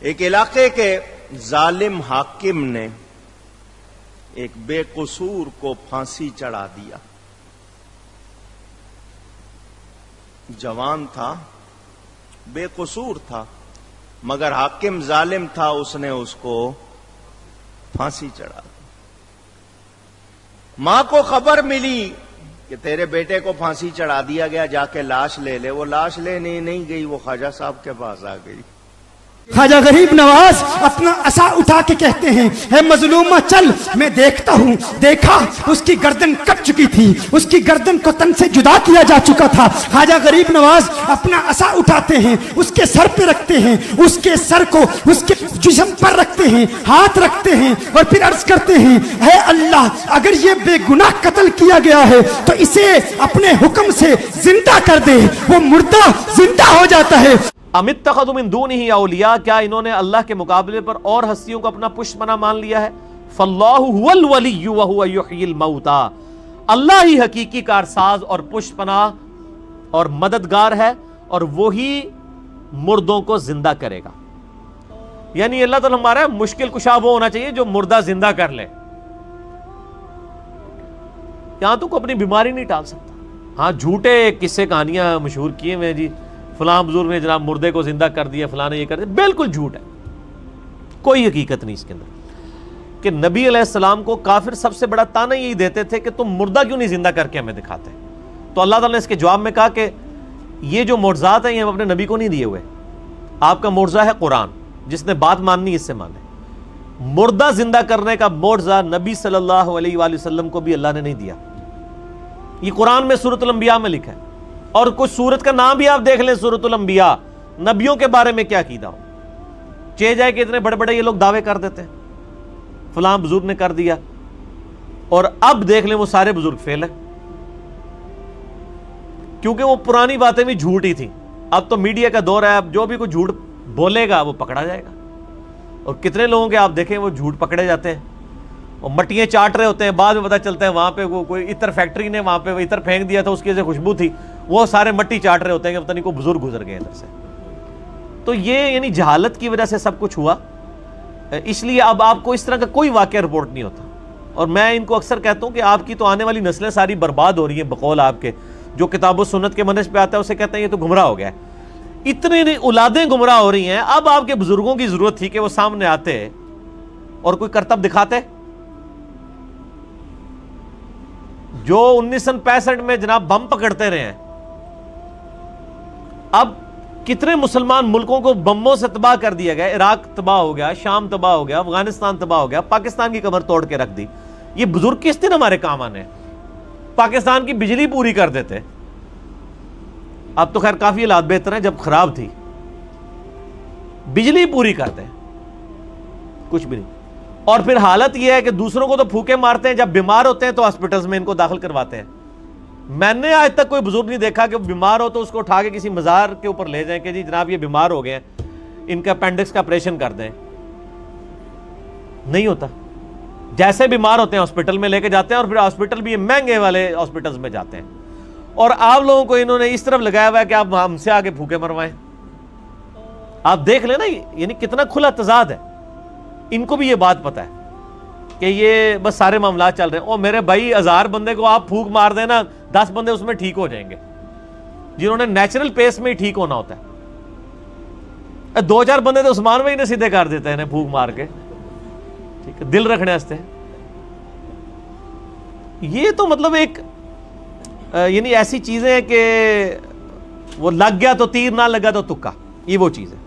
ایک علاقے کے ظالم حاکم نے ایک بے قصور کو پھانسی چڑھا دیا. جوان تھا، بے قصور تھا، مگر حاکم ظالم تھا، اس نے اس کو پھانسی چڑھا دی. ماں کو خبر ملی کہ تیرے بیٹے کو پھانسی چڑھا دیا گیا، جا کے لاش لے لے. وہ لاش لینے نہیں گئی، وہ خواجہ صاحب کے پاس آ گئی. خواجہ غریب نواز اپنا عصا اٹھا کے کہتے ہیں، اے مظلومہ چل، میں دیکھتا ہوں. دیکھا اس کی گردن کٹ چکی تھی، اس کی گردن کو تن سے جدا کیا جا چکا تھا. خواجہ غریب نواز اپنا عصا اٹھاتے ہیں، اس کے سر پہ رکھتے ہیں، اس کے سر کو اس کے جسم پر رکھتے ہیں، ہاتھ رکھتے ہیں اور پھر عرض کرتے ہیں، اے اللہ، اگر یہ بے گناہ قتل کیا گیا ہے تو اسے اپنے حکم سے زندہ کر دے. وہ مردہ زندہ ہو جاتا ہے. ام اتخذوا من دونہ اولیاء، کیا انہوں نے اللہ کے مقابلے پر اور ہستیوں کو اپنا پشت پناہ مان لیا ہے؟ فاللہ هو الولی وهو یحیی الموتى، اللہ ہی حقیقی کارساز اور پشت پناہ اور مددگار ہے، اور وہی مردوں کو زندہ کرے گا. یعنی اللہ تعالیٰ ہمارا مشکل کشا وہ ہونا چاہیے جو مردہ زندہ کر لے. یہاں تو کوئی اپنی بیماری نہیں ٹال سکتا. ہاں جھوٹے قصے کہانیاں مشہور کیے ہوئے جی، فلاں بزرگ نے جناب مردے کو زندہ کر دیا، فلاں نے یہ کر دیا، بالکل جھوٹ ہے، کوئی حقیقت نہیں اس کے اندر. کہ نبی علیہ السلام کو کافر سب سے بڑا تانا یہی دیتے تھے کہ تم مردہ کیوں نہیں زندہ کر کے ہمیں دکھاتے. تو اللہ تعالیٰ نے اس کے جواب میں کہا کہ یہ جو معجزات ہیں یہ ہم اپنے نبی کو نہیں دیے ہوئے، آپ کا معجزہ ہے قرآن، جس نے بات ماننی اس سے مانے. مردہ زندہ کرنے کا معجزہ نبی صلی اللہ علیہ وآلہ وسلم کو بھی اللہ نے نہیں دیا. یہ قرآن میں سورۃ الانبیاء میں لکھا ہے، اور کچھ سورت کا نام بھی آپ دیکھ لیں، سورۃ الانبیاء، نبیوں کے بارے میں کیا عقیدہ ہو. چہ جائے کہ اتنے بڑے بڑے یہ لوگ دعوے کر دیتے ہیں فلاں بزرگ نے کر دیا، اور اب دیکھ لیں وہ سارے بزرگ فیل ہیں، کیونکہ وہ پرانی باتیں بھی جھوٹ ہی تھیں. اب تو میڈیا کا دور ہے، اب جو بھی کوئی جھوٹ بولے گا وہ پکڑا جائے گا. اور کتنے لوگوں کے آپ دیکھیں وہ جھوٹ پکڑے جاتے ہیں، وہ مٹیاں چاٹ رہے ہوتے ہیں، بعد میں پتہ چلتا ہے وہاں پہ وہ کوئی عطر فیکٹری نے وہاں پہ وہ عطر پھینک دیا تھا، اس کی وجہ سے خوشبو تھی، وہ سارے مٹی چاٹ رہے ہوتے ہیں کہ پتہ نہیں کوئی بزرگ گزر گئے ادھر سے. تو یہ یعنی جہالت کی وجہ سے سب کچھ ہوا. اس لیے اب آپ کو اس طرح کا کوئی واقعہ رپورٹ نہیں ہوتا. اور میں ان کو اکثر کہتا ہوں کہ آپ کی تو آنے والی نسلیں ساری برباد ہو رہی ہیں بقول آپ کے. جو کتاب و سنت کے منہج پہ آتا ہے اسے کہتے ہیں یہ تو گمراہ ہو گیا ہے. اتنے اولادیں گمراہ ہو رہی ہیں. اب آپ کے بزرگوں کی ضرورت تھی کہ وہ سامنے آتے اور کوئی کرتب دکھاتے. جو 1965 میں جناب بم پکڑتے رہے ہیں، اب کتنے مسلمان ملکوں کو بموں سے تباہ کر دیا گیا. عراق تباہ ہو گیا، شام تباہ ہو گیا، افغانستان تباہ ہو گیا، پاکستان کی کمر توڑ کے رکھ دی. یہ بزرگ کس دن ہمارے کام آنے؟ پاکستان کی بجلی پوری کر دیتے. اب تو خیر کافی حالات بہتر ہیں، جب خراب تھی بجلی پوری کرتے ہیں، کچھ بھی نہیں. اور پھر حالت یہ ہے کہ دوسروں کو تو پھوکے مارتے ہیں، جب بیمار ہوتے ہیں تو ہاسپٹلز میں ان کو داخل کرواتے ہیں. میں نے آج تک کوئی بزرگ نہیں دیکھا کہ بیمار ہو تو اس کو اٹھا کے کسی مزار کے اوپر لے جائیں کہ جی جناب یہ بیمار ہو گئے ہیں، ان کا اپینڈکس کا آپریشن کر دیں. نہیں ہوتا. جیسے بیمار ہوتے ہیں ہاسپٹل میں لے کے جاتے ہیں، اور پھر ہاسپٹل بھی مہنگے والے ہاسپٹلز میں جاتے ہیں. اور آپ لوگوں کو انہوں نے اس طرف لگایا ہوا ہے کہ آپ ہم سے آگے پھوکے مروائیں. آپ دیکھ لیں نا یعنی کتنا کھلا تضاد ہے. ان کو بھی یہ بات پتہ ہے کہ یہ بس سارے معاملات چل رہے ہیں. اور میرے بھائی 1000 بندے کو آپ پھوک مار دینا، 10 بندے اس میں ٹھیک ہو جائیں گے، جنہوں نے نیچرل پیس میں ہی ٹھیک ہونا ہوتا ہے. 2-4 بندے تو عثمان بھائی نے سیدھے کر دیتے ہیں پھوک مار کے، ٹھیک ہے، دل رکھنے واسطے. یہ تو مطلب ایک یعنی ایسی چیزیں کہ وہ لگ گیا تو تیر، نہ لگا تو تکا، یہ وہ چیز ہے.